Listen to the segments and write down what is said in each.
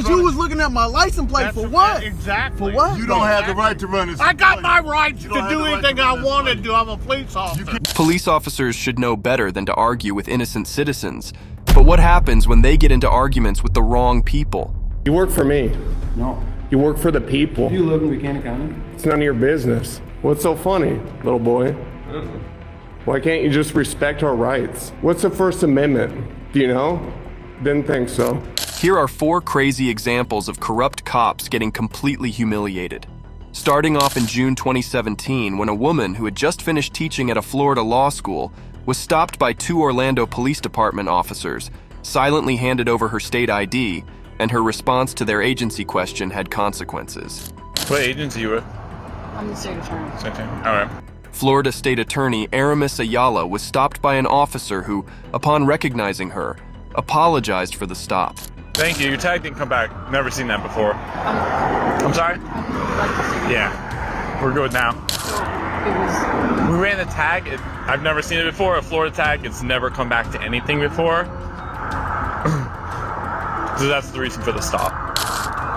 because you was looking at my license plate for what? Exactly. For what? You don't have the right to run this. I got my rights to do anything I want to do. I'm a police officer. Police officers should know better than to argue with innocent citizens. But what happens when they get into arguments with the wrong people? You work for me. No. You work for the people. Do you live in Buchanan County? It's none of your business. What's so funny, little boy? Why can't you just respect our rights? What's the First Amendment? Do you know? Didn't think so. Here are 4 crazy examples of corrupt cops getting completely humiliated. Starting off in June 2017, when a woman who had just finished teaching at a Florida law school was stopped by 2 Orlando Police Department officers, silently handed over her state ID, and her response to their agency question had consequences. What agency you with? I'm the state attorney. State attorney. All right. Florida State Attorney Aramis Ayala was stopped by an officer who, upon recognizing her, apologized for the stop. Thank you. Your tag didn't come back. Never seen that before. I'm sorry? Yeah. We're good now. We ran the tag. I've never seen it before. A Florida tag. It's never come back to anything before. So that's the reason for the stop.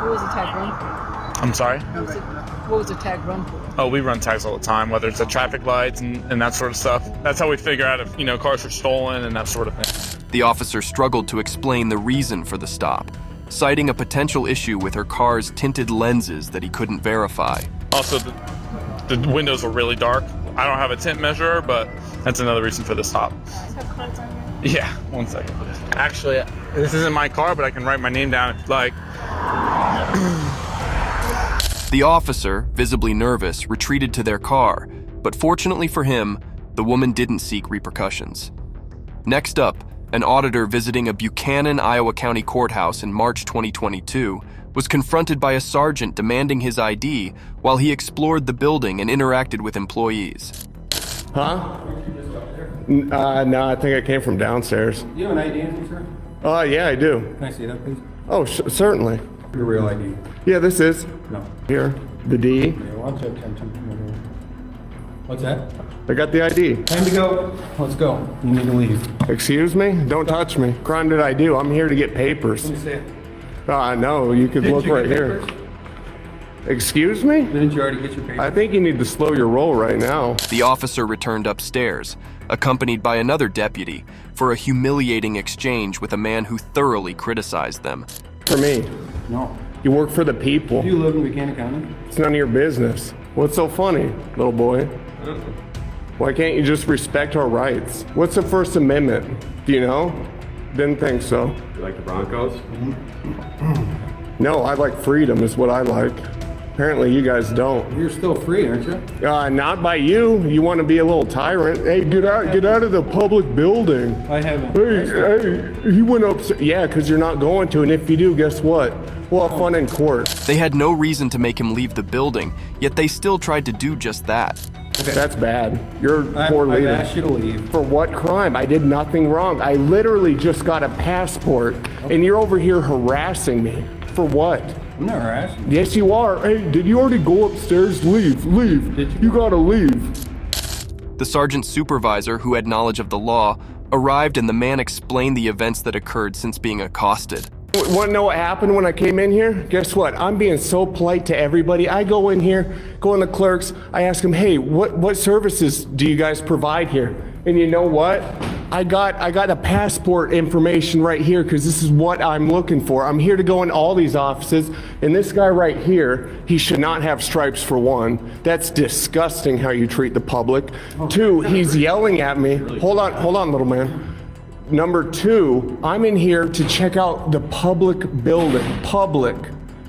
What was the tag run for? I'm sorry? What was the tag run for? Oh, we run tags all the time, whether it's at traffic lights and that sort of stuff. That's how we figure out if, cars are stolen and that sort of thing. The officer struggled to explain the reason for the stop, citing a potential issue with her car's tinted lenses that he couldn't verify. Also, the windows were really dark. I don't have a tint measurer, but that's another reason for the stop. Yeah, 1 second. Actually, this isn't my car, but I can write my name down if you'd like. The officer, visibly nervous, retreated to their car, but fortunately for him, the woman didn't seek repercussions. Next up, an auditor visiting a Buchanan, Iowa County courthouse in March 2022 was confronted by a sergeant demanding his ID while he explored the building and interacted with employees. Huh? No, I think I came from downstairs. You have an ID, sir? Yeah, I do. Can I see that, please? Oh, certainly. Your real ID? Yeah, this is. No. Here, the D. Yeah, what's that? I got the ID. Time to go. Let's go. You need to leave. Excuse me? Don't touch me. Crime did I do? I'm here to get papers. Let me see it. No, you could look right here. Excuse me? Didn't you already get your papers? I think you need to slow your roll right now. The officer returned upstairs, accompanied by another deputy, for a humiliating exchange with a man who thoroughly criticized them. For me. No. You work for the people. Do you live in Buchanan County? It's none of your business. What's so funny, little boy? Why can't you just respect our rights? What's the First Amendment? Do you know? Didn't think so. You like the Broncos? No, I like freedom is what I like. Apparently you guys don't. You're still free, aren't you? Not by you. You want to be a little tyrant. Hey, get out of the public building. I haven't. Hey, he went up. Yeah, because you're not going to. And if you do, guess what? We'll have fun in court. They had no reason to make him leave the building, yet they still tried to do just that. Okay. That's bad. You're a poor leader. I've asked you to leave. For what crime? I did nothing wrong. I literally just got a passport, and you're over here harassing me. For what? I'm not harassing. Yes, you are. Hey, did you already go upstairs? Leave. Did you gotta leave. The sergeant's supervisor, who had knowledge of the law, arrived and the man explained the events that occurred since being accosted. Want to know what happened when I came in here? Guess what? I'm being so polite to everybody. I go in here, go in the clerks, I ask them, hey, what services do you guys provide here? And you know what? I got a passport information right here because this is what I'm looking for. I'm here to go in all these offices, and this guy right here, he should not have stripes for one. That's disgusting how you treat the public. Two, he's yelling at me. Hold on, little man. Number two, I'm in here to check out the public building. Public.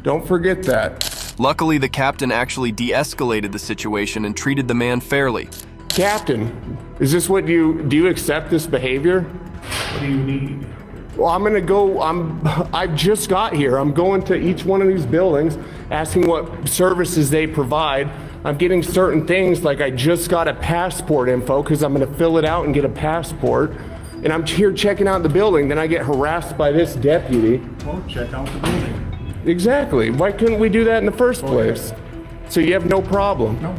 Don't forget that. Luckily, the captain actually de-escalated the situation and treated the man fairly. Captain, is this what do you accept this behavior? What do you need? Well, I just got here. I'm going to each one of these buildings, asking what services they provide. I'm getting certain things, like I just got a passport info because I'm gonna fill it out and get a passport. And I'm here checking out the building, then I get harassed by this deputy. Well, check out the building. Exactly. Why couldn't we do that in the first place? So you have no problem? No.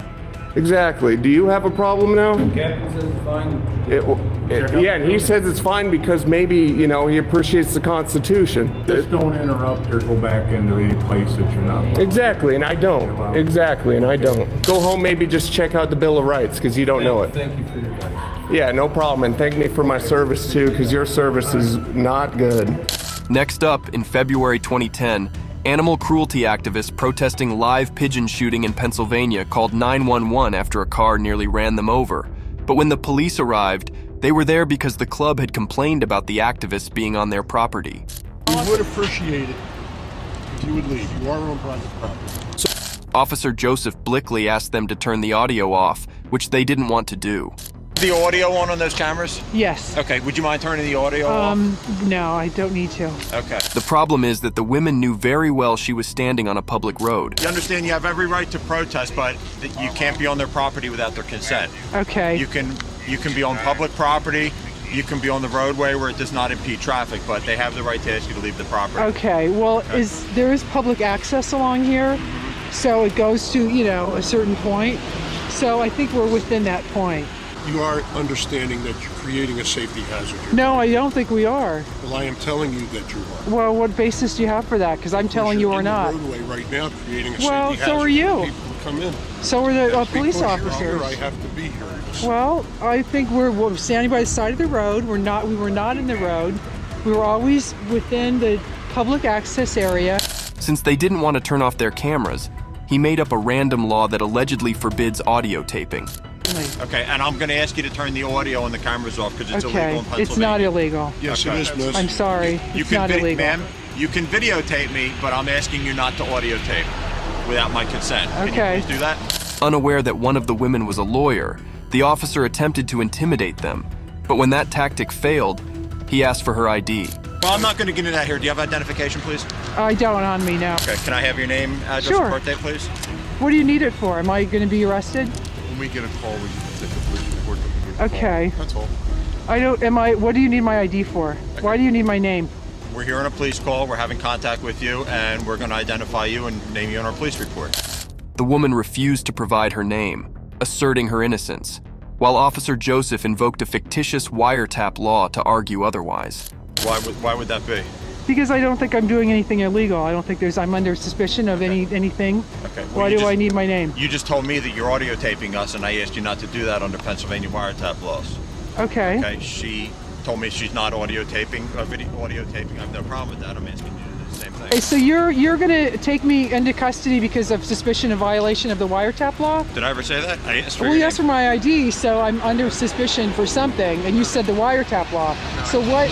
Exactly. Do you have a problem now? Captain says it's fine. Yeah, and he says it's fine because maybe, you know, he appreciates the Constitution. Just don't interrupt or go back into any place that you're not. Exactly, and I don't. Exactly, and I don't. Go home, maybe just check out the Bill of Rights because you don't know it. Thank you for your time. Yeah, no problem, and thank me for my service too because your service is not good. Next up, in February 2010, animal cruelty activists protesting live pigeon shooting in Pennsylvania called 911 after a car nearly ran them over. But when the police arrived, they were there because the club had complained about the activists being on their property. We would appreciate it if you would leave. You are on private property. Officer Joseph Blickley asked them to turn the audio off, which they didn't want to do. The audio on those cameras? Yes. Okay, would you mind turning the audio off? No, I don't need to. Okay. The problem is that the women knew very well she was standing on a public road. You understand you have every right to protest, but that you can't be on their property without their consent. Okay. You can be on public property, you can be on the roadway where it does not impede traffic, but they have the right to ask you to leave the property. Okay, well, there is public access along here, so it goes to, you know, a certain point. So I think we're within that point. You are understanding that you're creating a safety hazard here. No, I don't think we are. Well, I am telling you that you are. Well, what basis do you have for that? Because I'm telling you we're not. You're in the roadway right now creating a Well, safety hazard. so are you. For people to come in. So are the police Because officers. You're here, I have to be here. Well, I think we're standing by the side of the road. We were not in the road. We were always within the public access area. Since they didn't want to turn off their cameras, he made up a random law that allegedly forbids audio taping. Okay, and I'm going to ask you to turn the audio and the cameras off because it's illegal in Pennsylvania. It's not illegal. Yes, Okay. it is, miss. I'm sorry. It's not illegal. Ma'am, you can videotape me, but I'm asking you not to audio tape without my consent. Okay. Can you please do that? Unaware that one of the women was a lawyer, the officer attempted to intimidate them. But when that tactic failed, he asked for her ID. Well, I'm not going to get into that here. Do you have identification, please? I don't on me now. Okay, can I have your name, address, Sure. and birthday, please? What do you need it for? Am I going to be arrested? When we get a call, we can take the police report. that we get a call. Okay. That's all. What do you need my ID for? Why do you need my name? We're here on a police call. We're having contact with you, and we're going to identify you and name you on our police report. The woman refused to provide her name, asserting her innocence, while Officer Joseph invoked a fictitious wiretap law to argue otherwise. Why would that be? Because I don't think I'm doing anything illegal. I don't think I'm under suspicion of anything. Okay. Why do I need my name? You just told me that you're audio taping us, and I asked you not to do that under Pennsylvania wiretap laws. Okay. Okay. She told me she's not audio taping. I have no problem with that. I'm asking you to do the same thing. Hey, so you're gonna take me into custody because of suspicion of violation of the wiretap law? Did I ever say that? I asked for Well, your you asked for name. my ID, so I'm under suspicion for something, and you said the wiretap law. So what?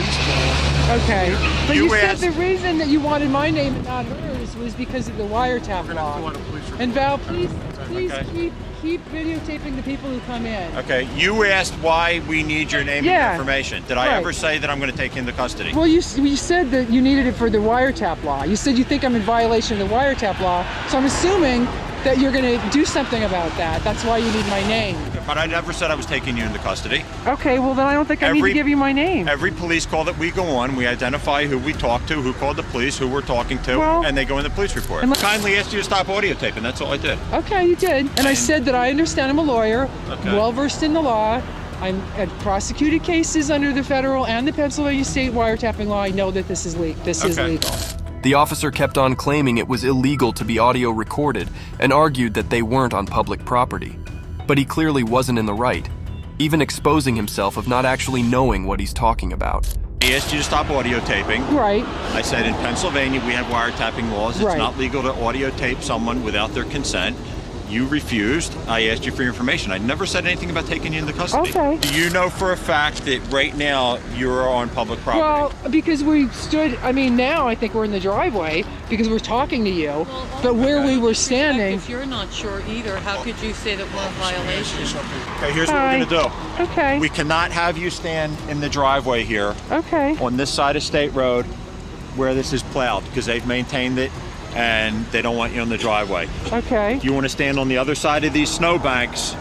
Okay. But you said the reason that you wanted my name and not hers was because of the wiretap law. And Val, please Okay. keep videotaping the people who come in. Okay. You asked why we need your name and Yeah. your information. Did I Right. ever say that I'm going to take you into custody? Well, you said that you needed it for the wiretap law. You said you think I'm in violation of the wiretap law, so I'm assuming that you're going to do something about that. That's why you need my name. But I never said I was taking you into custody. Okay, well then I don't think I need to give you my name. Every police call that we go on, we identify who we talk to, who called the police, who we're talking to, Well, and they go in the police report. Kindly asked you to stop audio taping. That's all I did. Okay, you did. And I said that I understand I'm a lawyer, Okay. well versed in the law. I've prosecuted cases under the federal and the Pennsylvania state wiretapping law. I know that this is legal. Okay. The officer kept on claiming it was illegal to be audio recorded and argued that they weren't on public property. But he clearly wasn't in the right, even exposing himself of not actually knowing what he's talking about. He asked you to stop audio taping. Right. I said in Pennsylvania we have wiretapping laws. It's Right. not legal to audio tape someone without their consent. You refused. I asked you for your information. I never said anything about taking you into custody. Okay. Do you know for a fact that right now you're on public property? Well, because we stood, now I think we're in the driveway because we're talking to you, but where we were standing. If you're not sure either, how could you say that we're in violation? Okay, here's what we're going to do. Okay. We cannot have you stand in the driveway here Okay. on this side of State Road where this is plowed because they've maintained it and they don't want you on the driveway. Okay. If you want to stand on the other side of these snowbanks,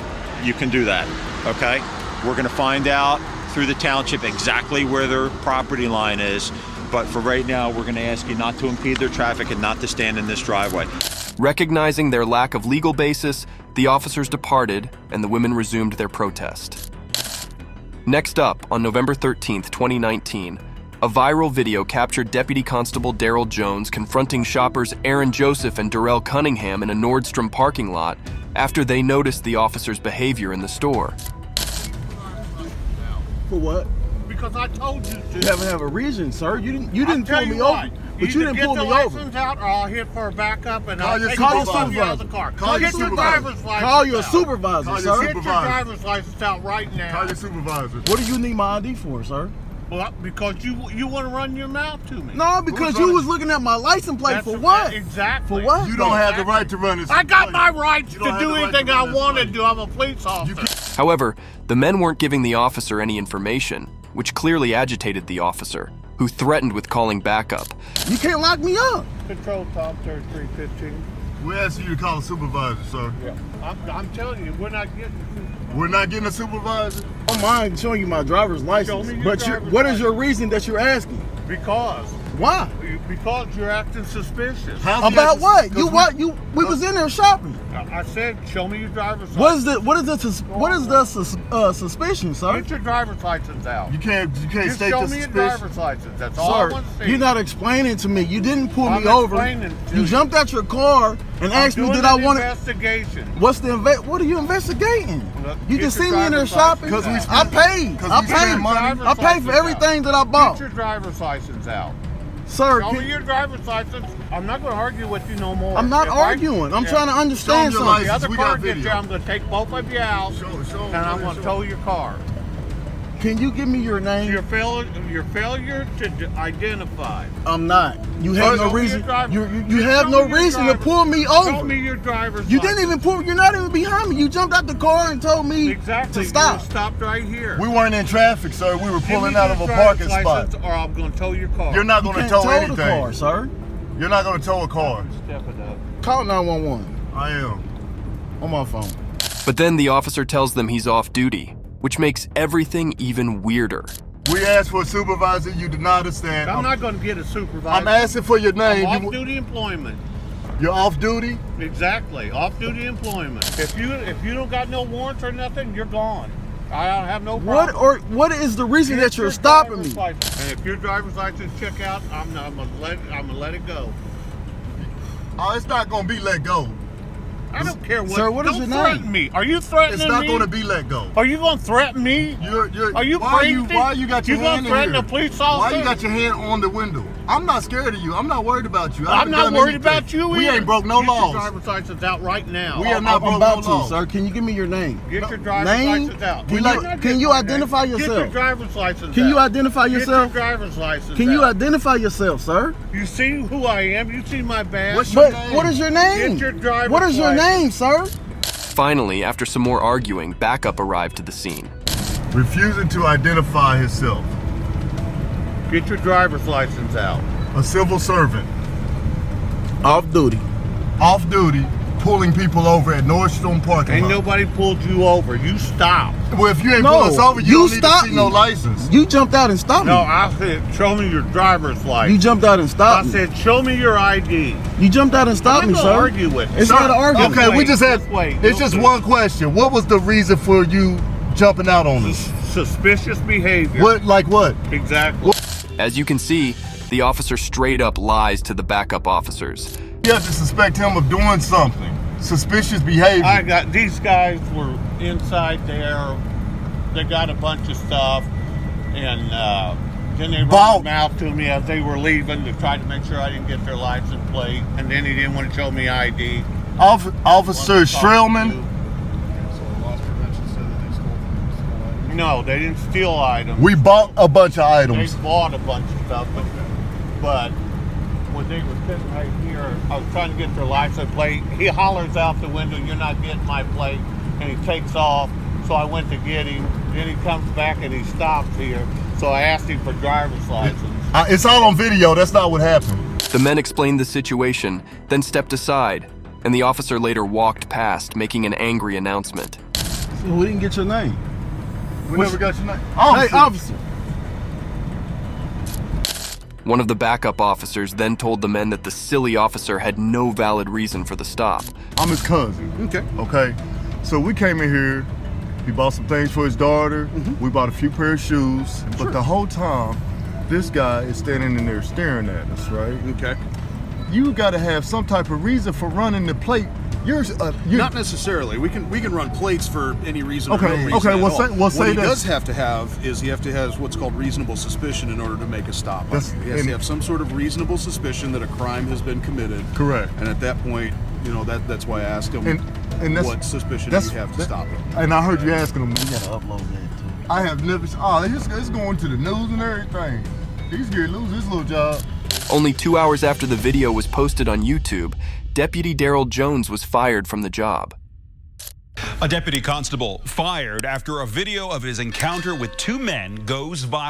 you can do that, okay? We're going to find out through the township exactly where their property line is, but for right now, we're going to ask you not to impede their traffic and not to stand in this driveway. Recognizing their lack of legal basis, the officers departed and the women resumed their protest. Next up, on November 13th, 2019, a viral video captured Deputy Constable Daryl Jones confronting shoppers Aaron Joseph and Darrell Cunningham in a Nordstrom parking lot after they noticed the officer's behavior in the store. For what? Because I told you to. You haven't have a reason, sir. You didn't pull me what, over. But you didn't pull me over. Get the license out, or I'll hit for a backup, and I'll take call your both of you out of supervisor. the car. Call Get your your supervisor. driver's license. Call your out. supervisor, sir. Get your driver's license out right now. Call your supervisor. What do you need my ID for, sir? Well, because you want to run your mouth to me. No, because you was looking at my license plate for what? Exactly. For what? You don't have the right to run this. I got my rights to don't have do the right anything to I run this want to place. do. I'm a police officer. However, the men weren't giving the officer any information, which clearly agitated the officer, who threatened with calling backup. You can't lock me up. Control Tom 3315. We're asking you to call a supervisor, sir. Yeah. I'm telling you, we're not getting. We're not getting a supervisor. I don't mind showing you my driver's license. me your But driver's what is your license. reason that you're asking? Because. Why? Because you're acting suspicious. How's he About acting- what? 'cause You what? You we was in there shopping. I said, show me your driver's What is license. what is the suspicion, sir? Get your driver's license out. You can't Just state show the me your suspicion. driver's license. That's all I Sir, want to see. you're not explaining to me. You didn't pull I'm me over. explaining to You you. jumped out your car and asked me, did I want to? investigation. What's the what are you investigating? Look, You get just your see me in there driver's shopping. license I out. paid. Because I we spent paid. money. I paid for everything that I bought. Get your driver's license out. Sir, Show me your driver's license. I'm not going to argue with you no more. I'm not If arguing. I'm trying to understand Show me your something. The other We car got gets video. there, I'm going to take both of you out, Show and I'm going to tow your car. Can you give me your name? Your failure to identify. I'm not. You have Show no me your reason. driver- You have show no me your reason to driver- pull me Show over. me your driver's You license. didn't even pull. You're not even behind me. You jumped out the car and told me Exactly. to stop. You stopped right here. We weren't in traffic, sir. We were Give pulling me out your of a driver's parking spot. license, or I'm going to tow your car. You're not You going to can't tow tow anything. the car, sir. You're not going to tow a car. Step it up. Call 911 I am. on my phone. But then the officer tells them he's off duty, which makes everything even weirder. We asked for a supervisor. You did not understand. I'm not going to get a supervisor. I'm asking for your name. I'm off-duty employment. You're off duty? Exactly, off-duty employment. If you don't got no warrants or nothing, you're gone. I don't have no problem. What is the reason Get that you're your stopping driver's me? license. And if your driver's license check out, I'm gonna let it go. Oh, it's not going to be let go. I don't care what. Sir, what is don't your name? threaten me. Are you threatening It's not me? going to be let go. Are you going to threaten me? Are you crazy? Why you got your You hand gonna in threaten here? a police Why officer? you got your hand on the window? I'm not scared of you. I'm not worried about you. I I'm haven't not done worried anything. about you We either. ain't broke no Get your laws. driver's license out right now. We have not I'm broke about no to, laws. sir. Can you give me your name? Get your driver's Name? license out. Can Well, you- you're not can getting you my identify name. Get yourself? your driver's license Can out. you identify yourself? Get your driver's license Can you out. identify yourself, sir? You see who I am. You see my badge. What's your But name? what is your name? Get your driver's What is your license. name, sir? Finally, after some more arguing, backup arrived to the scene. Refusing to identify himself. Get your driver's license out. A civil servant. Off duty. Off duty. Pulling people over at Nordstrom parking Ain't lot. nobody pulled you over. You stopped. Well, if you ain't No, pull us over, you don't need to stopped see no me. license. You jumped out and stopped No, me. I said, show me your driver's license. You jumped out and I stopped me. said, show me your ID. You jumped out and stopped I'm me, not sir. gonna argue with you. It's Sir, not an argument. Okay, we wait, just had. just wait. It's just Okay. one question. What was the reason for you jumping out on us? Suspicious behavior. What? Like what? Exactly. As you can see, the officer straight up lies to the backup officers. You have to suspect him of doing something. Suspicious behavior. These guys were inside there. They got a bunch of stuff, and then they run their mouth to me as they were leaving to try to make sure I didn't get their license plate. And then he didn't want to show me ID. Officer Shrillman. No, they didn't steal items. We bought a bunch of They items. bought a bunch of stuff, but when they were sitting right here, I was trying to get their license plate. He hollers out the window, "You're not getting my plate," and he takes off. So I went to get him. Then he comes back and he stops here. So I asked him for driver's license. It's all on video. That's not what happened. The men explained the situation, then stepped aside, and the officer later walked past, making an angry announcement. So we didn't get your name. We never got your name. Hey, officer. One of the backup officers then told the men that the silly officer had no valid reason for the stop. I'm his cousin. Okay. Okay. So we came in here He bought some things for his daughter. Mm-hmm. We bought a few pair of shoes. But the whole time, this guy is standing in there staring at us, right? Okay. You got to have some type of reason for running the plate. You're not necessarily. We can run plates for any reason. Okay. Or no reason Okay. at We'll all. say. We'll what say he this. does have to have is he has what's called reasonable suspicion in order to make a stop. He has to have some sort of reasonable suspicion that a crime has been committed. Correct. And at that point, you know, that's why I asked him and that's, what suspicion do you have to stop him. And I heard you asking him. You gotta upload that too. I have never. Oh, it's going to the news and everything. He's gonna lose his little job. Only 2 hours after the video was posted on YouTube, Deputy Daryl Jones was fired from the job. A deputy constable fired after a video of his encounter with two men goes viral.